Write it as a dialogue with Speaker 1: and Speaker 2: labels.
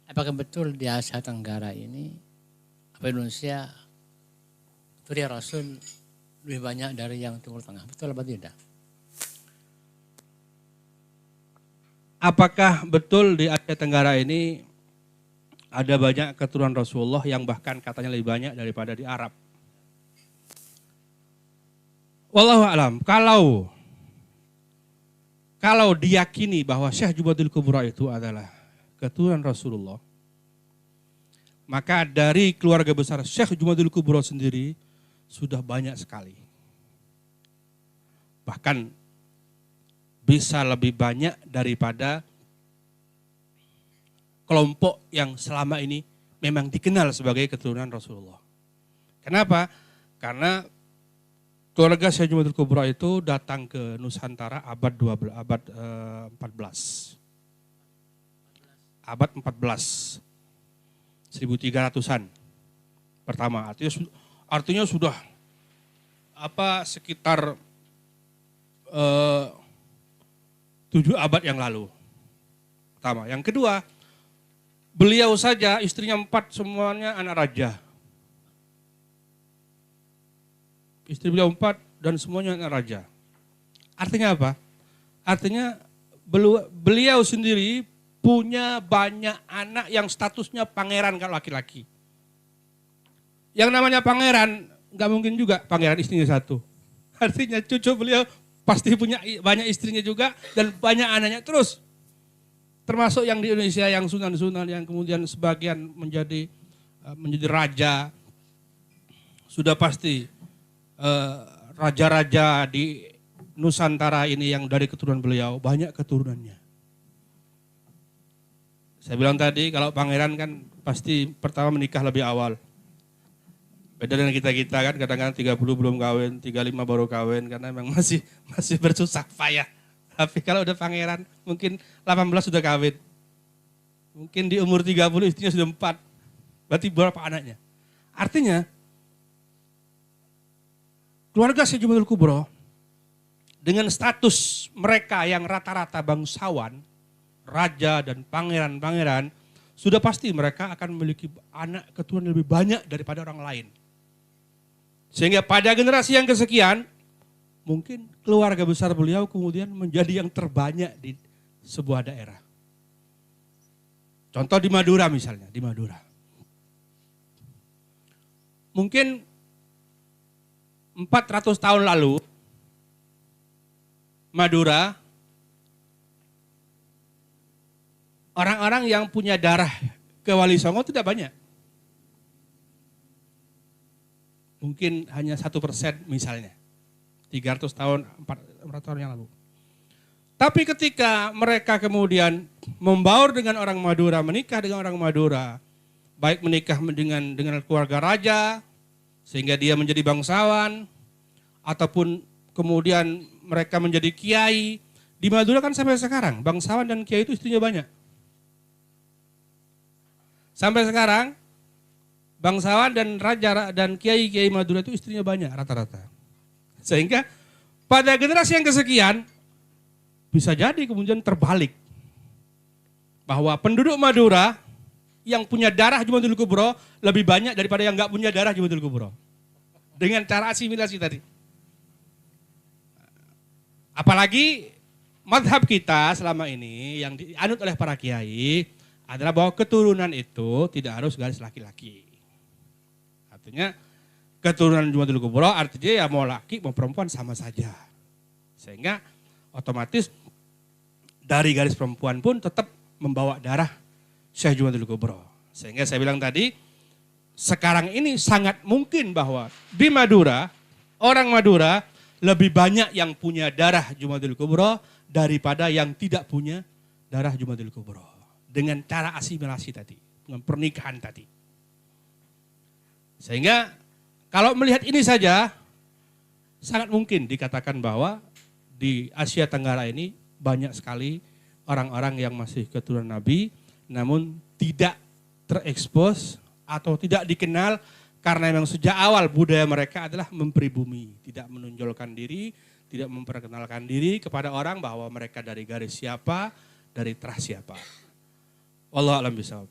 Speaker 1: Apakah betul di Asia Tenggara ini, apa Indonesia, Suriah Rasul lebih banyak dari yang Timur Tengah? Betul apa tidak?
Speaker 2: Apakah betul di Asia Tenggara ini ada banyak keturunan Rasulullah yang bahkan katanya lebih banyak daripada di Arab? Wallahu a'lam. Kalau diyakini bahwa Syekh Jubatul Kubra itu adalah keturunan Rasulullah, maka dari keluarga besar Syekh Jubatul Kubra sendiri sudah banyak sekali. Bahkan bisa lebih banyak daripada kelompok yang selama ini memang dikenal sebagai keturunan Rasulullah. Kenapa? Karena keluarga Syekh Jubatul Kubra itu datang ke Nusantara abad 14. Abad 14. 1300-an pertama. Artinya sudah sekitar 7 abad yang lalu. Pertama. Yang kedua, beliau saja istrinya 4 semuanya anak raja. Istri beliau 4 dan semuanya anak raja. Artinya apa? Artinya beliau sendiri punya banyak anak yang statusnya pangeran kalau laki-laki. Yang namanya pangeran, nggak mungkin juga pangeran istrinya 1. Artinya cucu beliau pasti punya banyak istrinya juga dan banyak anaknya terus. Termasuk yang di Indonesia yang sunan-sunan yang kemudian sebagian menjadi raja. Sudah pasti raja-raja di Nusantara ini yang dari keturunan beliau, banyak keturunannya. Saya bilang tadi kalau pangeran kan pasti pertama menikah lebih awal. Beda dengan kita kan kadang-kadang 30 belum kawin, 35 baru kawin karena memang masih bersusah payah. Tapi kalau udah pangeran mungkin 18 sudah kawin. Mungkin di umur 30 istrinya sudah 4. Berarti berapa anaknya? Artinya keluarga Syekh Jubatul Kubra dengan status mereka yang rata-rata bangsawan, raja dan pangeran-pangeran, sudah pasti mereka akan memiliki anak keturunan lebih banyak daripada orang lain. Sehingga pada generasi yang kesekian, mungkin keluarga besar beliau kemudian menjadi yang terbanyak di sebuah daerah. Contoh di Madura misalnya, di Madura. Mungkin 400 tahun lalu, Madura, orang-orang yang punya darah ke Wali Songo tidak banyak. Mungkin hanya 1% misalnya. 300 tahun, 400 tahun yang lalu. Tapi ketika mereka kemudian membaur dengan orang Madura, menikah dengan orang Madura, baik menikah dengan keluarga raja, sehingga dia menjadi bangsawan, ataupun kemudian mereka menjadi kiai. Di Madura kan sampai sekarang, bangsawan dan kiai itu istrinya banyak. Sampai sekarang, bangsawan dan raja dan kiai-kiai Madura itu istrinya banyak rata-rata. Sehingga pada generasi yang kesekian, bisa jadi kemudian terbalik. Bahwa penduduk Madura yang punya darah Jubatul Kubra lebih banyak daripada yang nggak punya darah Jubatul Kubra. Dengan cara asimilasi tadi. Apalagi madhab kita selama ini yang dianut oleh para kiai adalah bahwa keturunan itu tidak harus garis laki-laki. Artinya keturunan Jubatul Kubra artinya ya mau laki mau perempuan sama saja. Sehingga otomatis dari garis perempuan pun tetap membawa darah Syekh Jubatul Kubra. Sehingga saya bilang tadi, sekarang ini sangat mungkin bahwa di Madura, orang Madura lebih banyak yang punya darah Jubatul Kubra daripada yang tidak punya darah Jubatul Kubra. Dengan cara asimilasi tadi, dengan pernikahan tadi. Sehingga kalau melihat ini saja, sangat mungkin dikatakan bahwa di Asia Tenggara ini banyak sekali orang-orang yang masih keturunan Nabi, namun tidak terekspos atau tidak dikenal karena memang sejak awal budaya mereka adalah mempribumi, tidak menonjolkan diri, tidak memperkenalkan diri kepada orang bahwa mereka dari garis siapa, dari terah siapa. Wallahu a'lam bishawab.